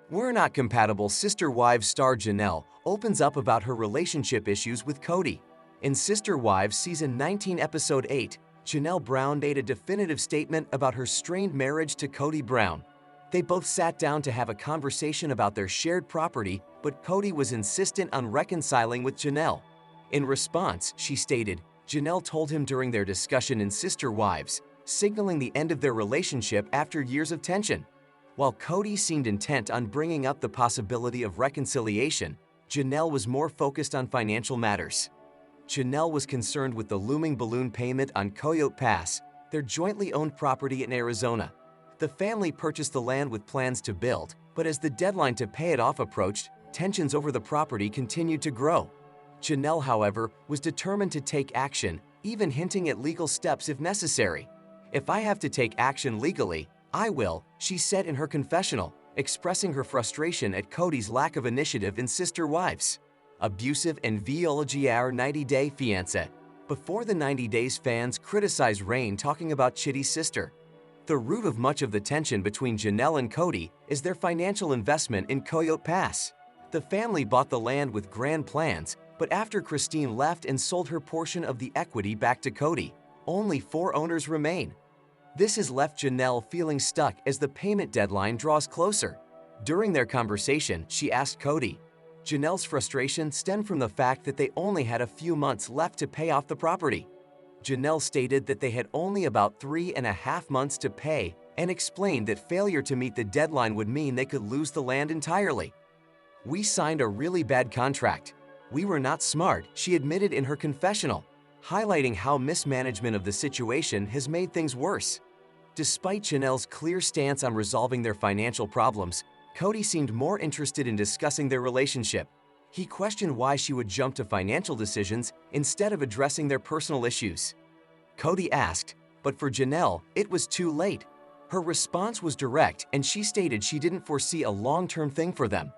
We're Not Compatible Sister Wives star Janelle opens up about her relationship issues with Kody. In Sister Wives Season 19 Episode 8, Janelle Brown made a definitive statement about her strained marriage to Kody Brown. They both sat down to have a conversation about their shared property, but Kody was insistent on reconciling with Janelle. In response, she stated, Janelle told him during their discussion in Sister Wives, signaling the end of their relationship after years of tension. While Kody seemed intent on bringing up the possibility of reconciliation, Janelle was more focused on financial matters. Janelle was concerned with the looming balloon payment on Coyote Pass, their jointly owned property in Arizona. The family purchased the land with plans to build, but as the deadline to pay it off approached, tensions over the property continued to grow. Janelle, however, was determined to take action, even hinting at legal steps if necessary. "If I have to take action legally, I will," she said in her confessional, expressing her frustration at Kody's lack of initiative in Sister Wives. Abusive and VLGR 90-day fiancé. Before the 90 Days, fans criticized Rain talking about Chitty's sister. The root of much of the tension between Janelle and Kody is their financial investment in Coyote Pass. The family bought the land with grand plans, but after Christine left and sold her portion of the equity back to Kody, only 4 owners remain. This has left Janelle feeling stuck as the payment deadline draws closer. During their conversation, she asked Kody. Janelle's frustration stemmed from the fact that they only had a few months left to pay off the property. Janelle stated that they had only about 3.5 months to pay and explained that failure to meet the deadline would mean they could lose the land entirely. "We signed a really bad contract. We were not smart," she admitted in her confessional, highlighting how mismanagement of the situation has made things worse. Despite Janelle's clear stance on resolving their financial problems, Kody seemed more interested in discussing their relationship. He questioned why she would jump to financial decisions instead of addressing their personal issues. Kody asked, but for Janelle, it was too late. Her response was direct, and she stated she didn't foresee a long-term thing for them.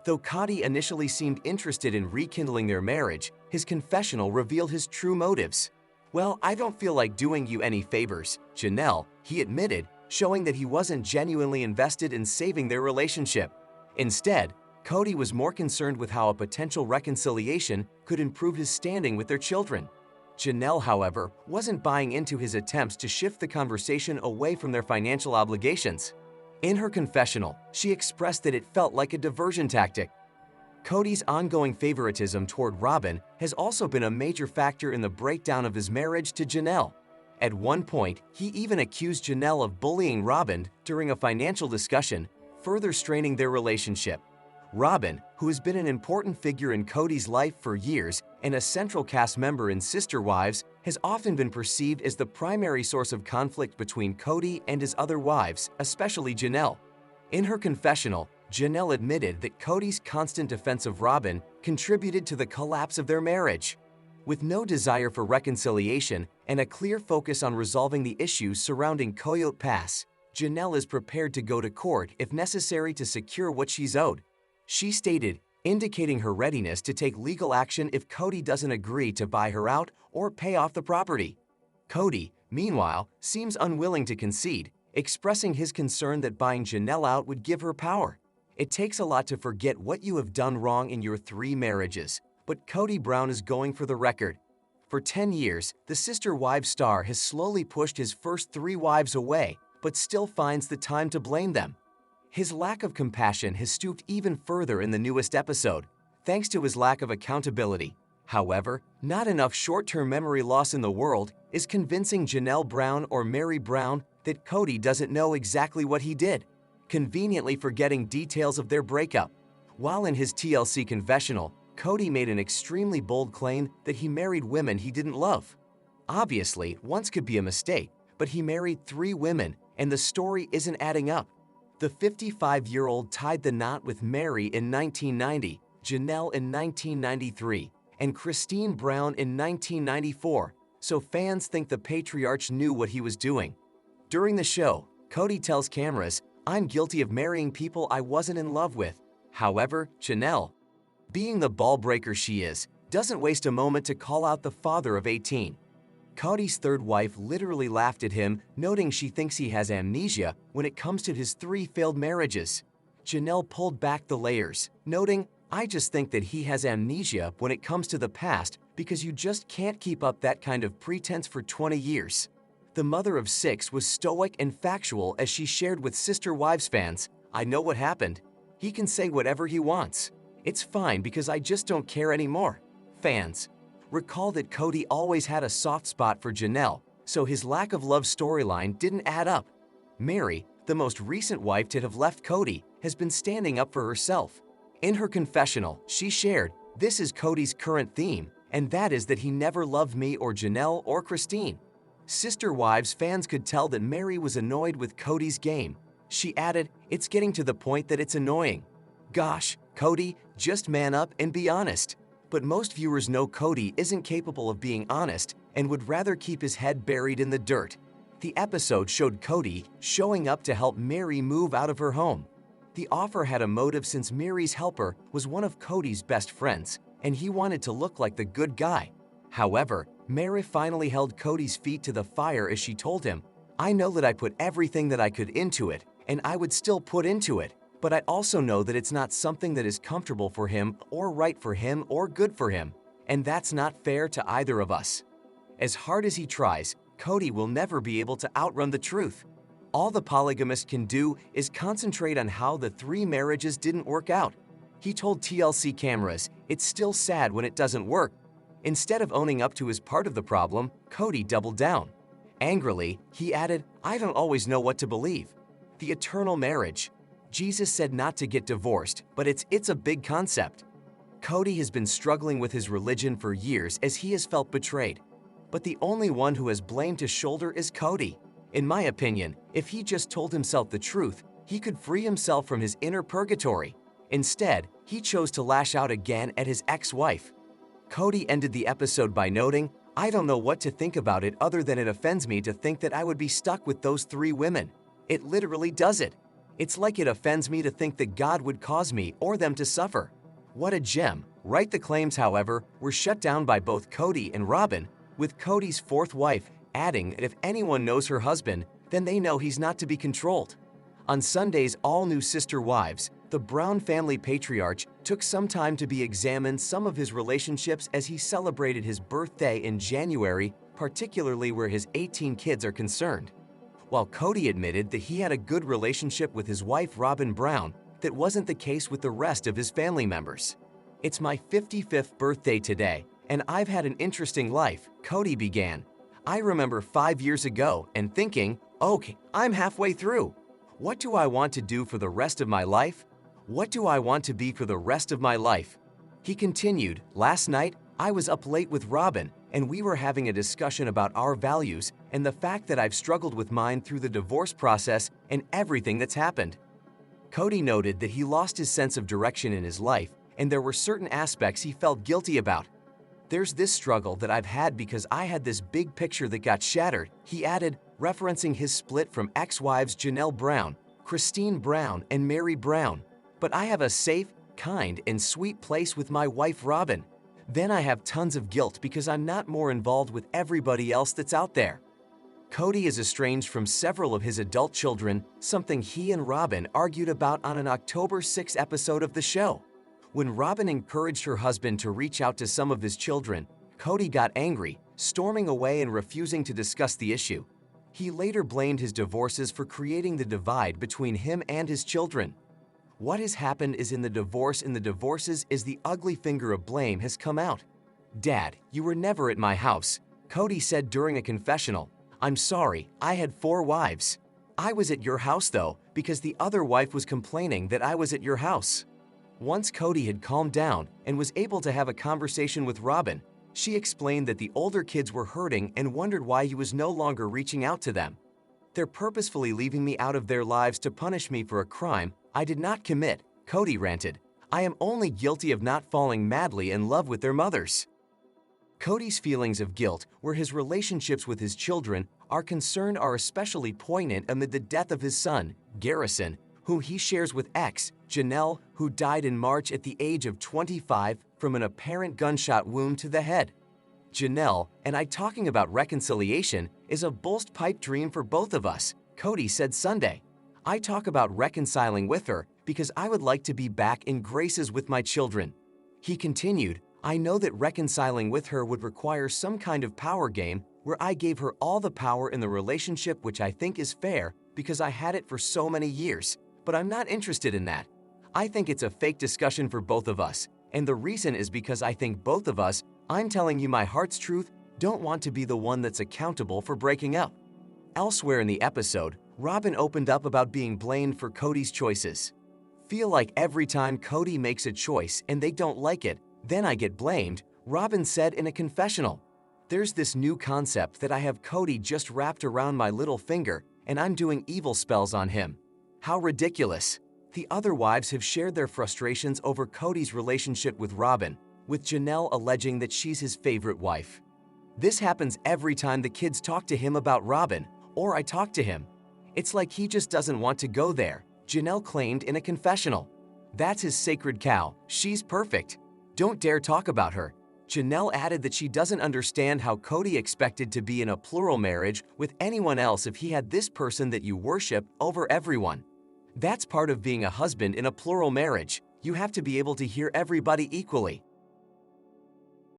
Though Kody initially seemed interested in rekindling their marriage, his confessional revealed his true motives. "Well, I don't feel like doing you any favors, Janelle," he admitted, showing that he wasn't genuinely invested in saving their relationship. Instead, Kody was more concerned with how a potential reconciliation could improve his standing with their children. Janelle, however, wasn't buying into his attempts to shift the conversation away from their financial obligations. In her confessional, she expressed that it felt like a diversion tactic. Kody's ongoing favoritism toward Robyn has also been a major factor in the breakdown of his marriage to Janelle. At one point, he even accused Janelle of bullying Robyn during a financial discussion, further straining their relationship. Robyn, who has been an important figure in Kody's life for years and a central cast member in Sister Wives, has often been perceived as the primary source of conflict between Kody and his other wives, especially Janelle. In her confessional, Janelle admitted that Kody's constant defense of Robyn contributed to the collapse of their marriage. With no desire for reconciliation and a clear focus on resolving the issues surrounding Coyote Pass, Janelle is prepared to go to court if necessary to secure what she's owed. She stated, indicating her readiness to take legal action if Kody doesn't agree to buy her out or pay off the property. Kody, meanwhile, seems unwilling to concede, expressing his concern that buying Janelle out would give her power. "It takes a lot to forget what you have done wrong in your 3 marriages, but Kody Brown is going for the record." For 10 years, the Sister Wives star has slowly pushed his first 3 wives away, but still finds the time to blame them. His lack of compassion has stooped even further in the newest episode, thanks to his lack of accountability. However, not enough short-term memory loss in the world is convincing Janelle Brown or Mary Brown that Kody doesn't know exactly what he did, conveniently forgetting details of their breakup. While in his TLC confessional, Kody made an extremely bold claim that he married women he didn't love. Obviously, once could be a mistake, but he married 3 women, and the story isn't adding up. The 55-year-old tied the knot with Mary in 1990, Janelle in 1993, and Christine Brown in 1994, so fans think the patriarch knew what he was doing. During the show, Kody tells cameras, "I'm guilty of marrying people I wasn't in love with." However, Janelle, being the ball breaker she is, doesn't waste a moment to call out the father of 18. Kody's 3rd wife literally laughed at him, noting she thinks he has amnesia when it comes to his 3 failed marriages. Janelle pulled back the layers, noting, "I just think that he has amnesia when it comes to the past because you just can't keep up that kind of pretense for 20 years." The mother of 6 was stoic and factual as she shared with Sister Wives fans, "I know what happened. He can say whatever he wants. It's fine because I just don't care anymore." Fans, recall that Kody always had a soft spot for Janelle, so his lack of love storyline didn't add up. Mary, the most recent wife to have left Kody, has been standing up for herself. In her confessional, she shared, "This is Kody's current theme, and that is that he never loved me or Janelle or Christine." Sister Wives fans could tell that Mary was annoyed with Kody's game. She added, "It's getting to the point that it's annoying. Gosh, Kody, just man up and be honest." But most viewers know Kody isn't capable of being honest and would rather keep his head buried in the dirt. The episode showed Kody showing up to help Mary move out of her home. The offer had a motive since Mary's helper was one of Kody's best friends, and he wanted to look like the good guy. However, Mary finally held Kody's feet to the fire as she told him, "I know that I put everything that I could into it, and I would still put into it, but I also know that it's not something that is comfortable for him or right for him or good for him, and that's not fair to either of us." As hard as he tries, Kody will never be able to outrun the truth. All the polygamist can do is concentrate on how the 3 marriages didn't work out. He told TLC cameras, "It's still sad when it doesn't work." Instead of owning up to his part of the problem, Kody doubled down. Angrily, he added, "I don't always know what to believe." The eternal marriage. Jesus said not to get divorced, but it's a big concept. Kody has been struggling with his religion for years as he has felt betrayed. But the only one who has blame to shoulder is Kody. In my opinion, if he just told himself the truth, he could free himself from his inner purgatory. Instead, he chose to lash out again at his ex-wife. Kody ended the episode by noting, "I don't know what to think about it other than it offends me to think that I would be stuck with those 3 women. It literally does it. It's like it offends me to think that God would cause me or them to suffer." What a gem. Right, the claims, however, were shut down by both Kody and Robin, with Kody's 4th wife adding that if anyone knows her husband, then they know he's not to be controlled. On Sunday's all-new Sister Wives, the Brown family patriarch took some time to be examined some of his relationships as he celebrated his birthday in January, particularly where his 18 kids are concerned. While Kody admitted that he had a good relationship with his wife Robin Brown, that wasn't the case with the rest of his family members. "It's my 55th birthday today, and I've had an interesting life," Kody began. "I remember 5 years ago and thinking, okay, I'm halfway through. What do I want to do for the rest of my life? What do I want to be for the rest of my life?" He continued, "Last night, I was up late with Robin, and we were having a discussion about our values and the fact that I've struggled with mine through the divorce process and everything that's happened." Kody noted that he lost his sense of direction in his life, and there were certain aspects he felt guilty about. "There's this struggle that I've had because I had this big picture that got shattered," he added, referencing his split from ex-wives Janelle Brown, Christine Brown, and Mary Brown. "But I have a safe, kind, and sweet place with my wife Robin. Then I have tons of guilt because I'm not more involved with everybody else that's out there." Kody is estranged from several of his adult children, something he and Robin argued about on an October 6 episode of the show. When Robin encouraged her husband to reach out to some of his children, Kody got angry, storming away and refusing to discuss the issue. He later blamed his divorces for creating the divide between him and his children. What has happened is in the divorces is the ugly finger of blame has come out. "Dad, you were never at my house," Kody said during a confessional. "I'm sorry, I had 4 wives. I was at your house though, because the other wife was complaining that I was at your house." Once Kody had calmed down and was able to have a conversation with Robin, she explained that the older kids were hurting and wondered why he was no longer reaching out to them. "They're purposefully leaving me out of their lives to punish me for a crime I did not commit," Kody ranted. "I am only guilty of not falling madly in love with their mothers." Kody's feelings of guilt, where his relationships with his children are concerned, are especially poignant amid the death of his son, Garrison, whom he shares with ex, Janelle, who died in March at the age of 25 from an apparent gunshot wound to the head. "Janelle and I talking about reconciliation is a bullst pipe dream for both of us," Kody said Sunday. "I talk about reconciling with her because I would like to be back in graces with my children." He continued, "I know that reconciling with her would require some kind of power game where I gave her all the power in the relationship, which I think is fair because I had it for so many years, but I'm not interested in that. I think it's a fake discussion for both of us, and the reason is because I think both of us, I'm telling you my heart's truth, don't want to be the one that's accountable for breaking up." Elsewhere in the episode, Robin opened up about being blamed for Kody's choices. "Feel like every time Kody makes a choice and they don't like it, then I get blamed," Robin said in a confessional. "There's this new concept that I have Kody just wrapped around my little finger and I'm doing evil spells on him. How ridiculous." The other wives have shared their frustrations over Kody's relationship with Robin, with Janelle alleging that she's his favorite wife. "This happens every time the kids talk to him about Robin, or I talk to him. It's like he just doesn't want to go there," Janelle claimed in a confessional. "That's his sacred cow. She's perfect. Don't dare talk about her." Janelle added that she doesn't understand how Kody expected to be in a plural marriage with anyone else if he had this person that you worship over everyone. "That's part of being a husband in a plural marriage. You have to be able to hear everybody equally."